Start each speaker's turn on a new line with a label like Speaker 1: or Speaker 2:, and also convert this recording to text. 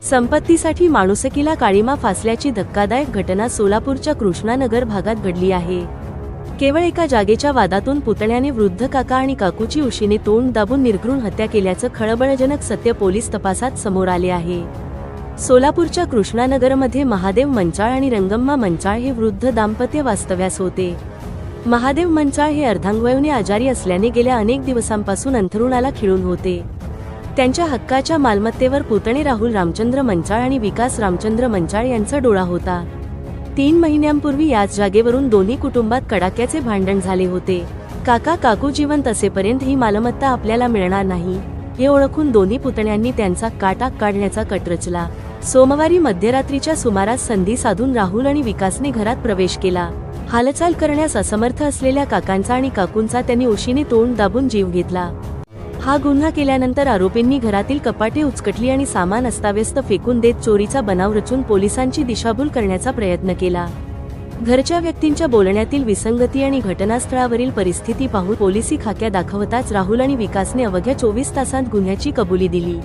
Speaker 1: संपत्तीसाठी माणुसकीला काळिमा फासल्याची धक्कादायक घटना सोलापूरच्या कृष्णानगर भागात घडली आहे। केवळ एका जागेच्या वादातून पुतण्याने वृद्ध काका आणि काकूची उशीने तोंड दाबून निर्घृण हत्या केल्याचं खळबळजनक सत्य पोलीस तपासात समोर आले आहे। सोलापूरच्या कृष्णानगरमध्ये महादेव मंचाळ आणि रंगम्मा मंचाळ हे वृद्ध दाम्पत्य वास्तव्यास होते। महादेव मंचाळ हे अर्धांगवयूने आजारी असल्याने गेल्या अनेक दिवसांपासून अंथरुणाला खिळून होते। त्यांच्या हक्काच्या मालमत्तेवर पुतणे राहुल रामचंद्र मंचाळ आणि विकास रामचंद्र मंचाळ यांचा डोळा होता। 3 महिन्यांपूर्वी याच जागेवरून दोन्ही कुटुंबात कडाक्याचे भांडण झाले होते। काका काकू जिवंत असेपर्यंत ही मालमत्ता आपल्याला मिळणार नाही हे ओळखून दोन्ही पुतण्यांनी त्यांचा काटा काढण्याचा कट रचला। सोमवारी मध्यरात्रीच्या सुमारास संधी साधून राहुल आणि विकासने घरात प्रवेश केला। हालचाल करण्यास असमर्थ असलेल्या काकांचा आणि काकूंचा त्यांनी उशीने तोंड दाबून जीव घेतला। हा गुन्हा केल्यानंतर आरोपींनी घरातील कपाटे उचकटली आणि सामान अस्ताव्यस्त फेकून देत चोरीचा बनाव रचून पोलिसांची दिशाभूल करण्याचा प्रयत्न केला। घरच्या व्यक्तींच्या बोलण्यातील विसंगती आणि घटनास्थळावरील परिस्थिती पाहून पोलिसी खाक्या दाखवताच राहुल आणि विकासने अवघ्या 24 तासांत गुन्ह्याची कबुली दिली।